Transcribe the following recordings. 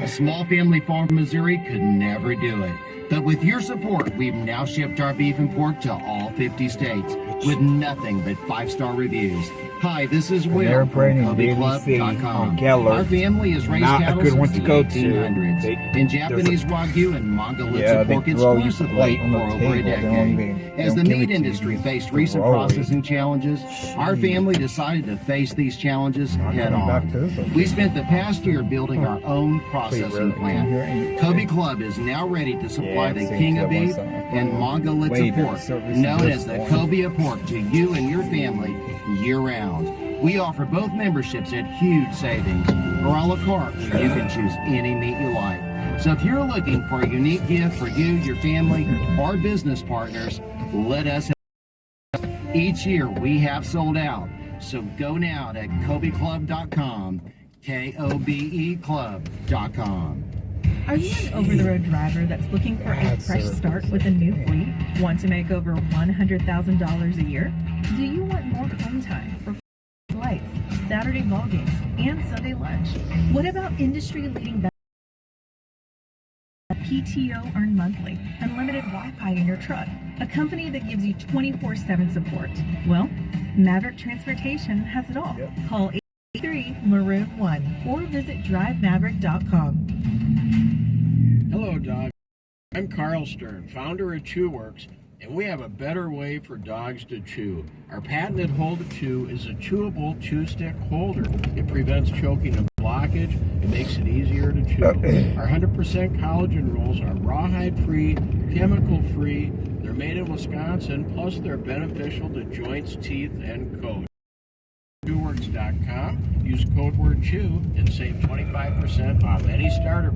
A small family farm in Missouri could never do it. But with your support, we've now shipped our beef and pork to all 50 states with nothing but 5-star reviews. Hi, this is Will from CobyClub.com. Our family has raised cattle since the 1800s in Japanese Wagyu and Mongolian pork exclusively for over a decade. As the meat industry faced recent processing challenges, our family decided to face these challenges head on. We spent the past year building our own processing plant. Kobe Club is now ready to supply the king of beef and Mongolian pork, known as the Kobe of pork, to you and your family year-round. We offer both memberships at huge savings, or a la carte, where you can choose any meat you like. So if you're looking for a unique gift for you, your family, or business partners, let us help. Each year we have sold out, so go now to CobyClub.com, K-O-B-E Club.com. Are you an over-the-road driver that's looking for a fresh start with a new fleet? Want to make over $100,000 a year? Do you want more home time for flights, Saturday ball games, and Sunday lunch? What about industry-leading PTO earned monthly, unlimited Wi-Fi in your truck, a company that gives you 24/7 support? Well, Maverick Transportation has it all. Call 83-MAROON-1 or visit drivemaverick.com. Hello, dog. I'm Carl Stern, founder of ChewWorks, and we have a better way for dogs to chew. Our patented Hold to Chew is a chewable chew stick holder. It prevents choking and blockage. It makes it easier to chew. Our 100% collagen rolls are rawhide-free, chemical-free. They're made in Wisconsin, plus they're beneficial to joints, teeth, and coat. ChewWorks.com. Use code word CHEW and save 25% off any starter.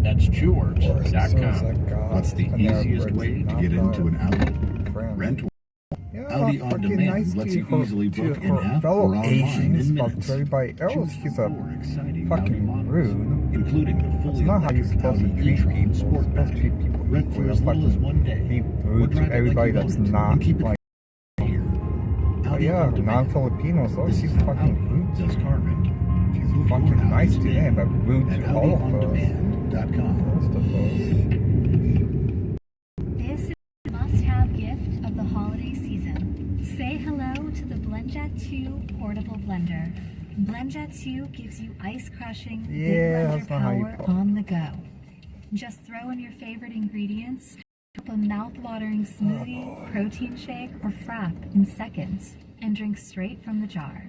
That's ChewWorks.com. What's the easiest way to get into an Audi? Rent Audi On Demand lets you easily book in app or online in minutes. Everybody else, he's a fucking rude. Including the fully That's not how you're supposed to treat people. You're supposed to treat people Rent for as little as 1 day. Be rude to everybody that's not like. Oh yeah, non-Filipinos. Oh, she's fucking rude. Does car rental. She's fucking nice to them, but rude to all of us. This is the must-have gift of the holiday season. Say hello to the BlendJet 2 portable blender. BlendJet 2 gives you ice-crushing, big blender power on the go. Just throw in your favorite ingredients, up a mouth-watering smoothie, protein shake, or frap in seconds, and drink straight from the jar.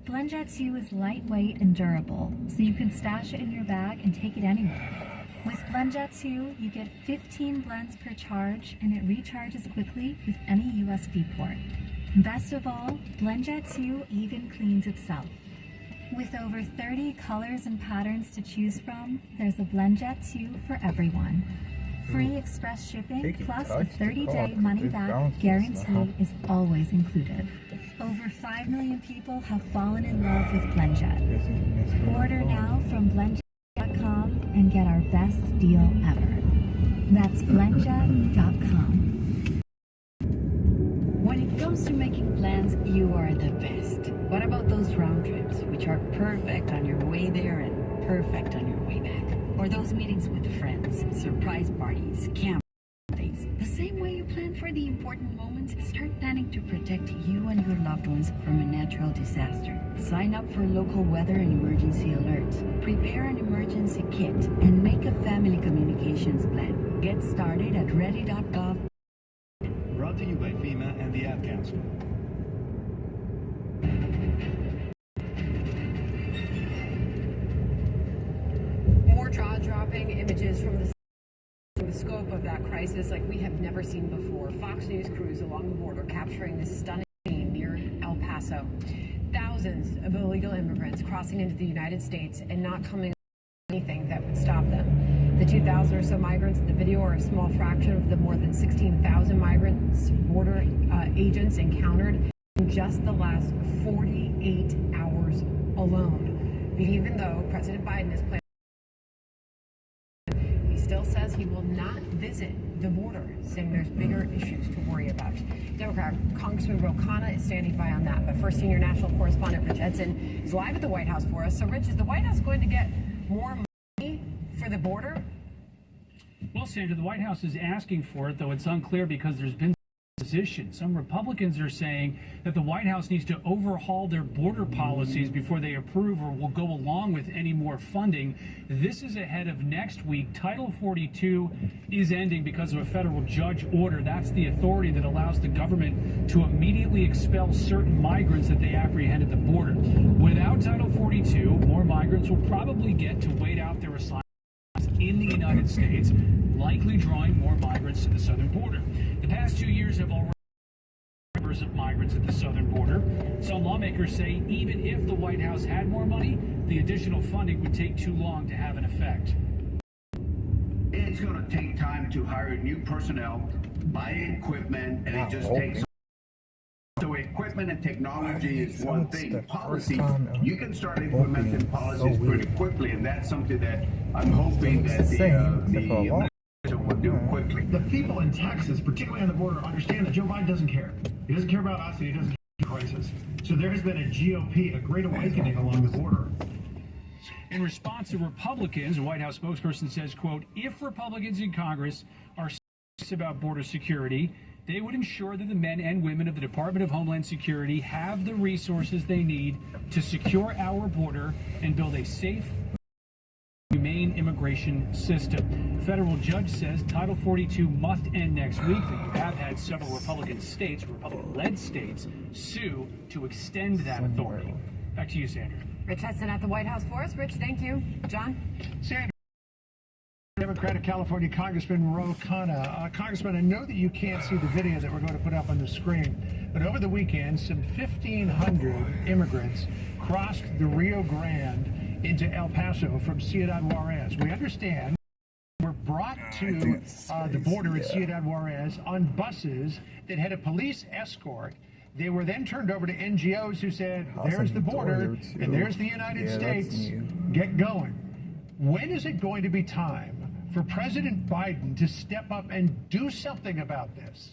BlendJet 2 is lightweight and durable, so you can stash it in your bag and take it anywhere. With BlendJet 2, you get 15 blends per charge, and it recharges quickly with any USB port. Best of all, BlendJet 2 even cleans itself. With over 30 colors and patterns to choose from, there's a BlendJet 2 for everyone. Free express shipping plus a 30-day money-back guarantee is always included. Over 5 million people have fallen in love with BlendJet. Order now from BlendJet.com and get our best deal ever. That's BlendJet.com. When it comes to making plans, you are the best. What about those round trips, which are perfect on your way there and perfect on your way back? Or those meetings with friends, surprise parties, camp days? The same way you plan for the important moments, start planning to protect you and your loved ones from a natural disaster. Sign up for local weather and emergency alerts. Prepare an emergency kit and make a family communications plan. Get started at ready.gov. Brought to you by FEMA and the Ad Council. More jaw-dropping images from the scope of that crisis like we have never seen before. Fox News crews along the border capturing this stunning scene near El Paso. Thousands of illegal immigrants crossing into the United States and not coming up with anything that would stop them. The 2,000 or so migrants in the video are a small fraction of the more than 16,000 migrants border agents encountered in just the last 48 hours alone. Even though President Biden has planned, he still says he will not visit the border, saying there's bigger issues to worry about. Democrat Congressman Ro Khanna is standing by on that. But first, senior national correspondent Rich Edson is live at the White House for us. So, Rich, is the White House going to get more money the border? Well, Sandra, the White House is asking for it, though it's unclear because there's been opposition. Some Republicans are saying that the White House needs to overhaul their border policies before they approve or will go along with any more funding. This is ahead of next week. Title 42 is ending because of a federal judge order. That's the authority that allows the government to immediately expel certain migrants that they apprehend at the border. Without Title 42, more migrants will probably get to wait out their assignment in the United States, likely drawing more migrants to the southern border. The past 2 years have already numbers of migrants at the southern border. Some lawmakers say even if the White House had more money, the additional funding would take too long to have an effect. It's going to take time to hire new personnel, buy equipment, and it just takes. So equipment and technology is one thing. Policy, you can start implementing policies pretty quickly, and that's something that I'm hoping that the administration will do quickly. The people in Texas, particularly on the border, understand that Joe Biden doesn't care. He doesn't care about us, and he doesn't care about the crisis. So there has been a GOP, a great awakening along the border. In response to Republicans, a White House spokesperson says, quote, if Republicans in Congress are serious about border security, they would ensure that the men and women of the Department of Homeland Security have the resources they need to secure our border and build a safe, humane immigration system. The federal judge says Title 42 must end next week, but you have had several Republican states, Republican-led states, sue to extend that authority. Back to you, Sandra. Rich Hudson at the White House for us. Rich, thank you. John? Sandra. Democratic California Congressman Ro Khanna. Congressman, I know that you can't see the video that we're going to put up on the screen, but over the weekend, some 1,500 immigrants crossed the Rio Grande into El Paso from Ciudad Juarez. We understand were brought to the border at Ciudad Juarez on buses that had a police escort. They were then turned over to NGOs who said, there's the border and there's the United States. Get going. When is it going to be time for President Biden to step up and do something about this?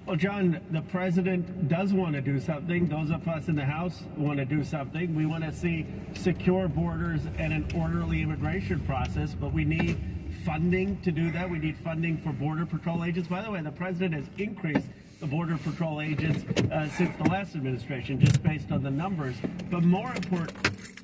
Well, John, the president does want to do something. Those of us in the House want to do something. We want to see secure borders and an orderly immigration process, but we need funding to do that. We need funding for Border Patrol agents. By the way, the president has increased the Border Patrol agents since the last administration, just based on the numbers. But more important,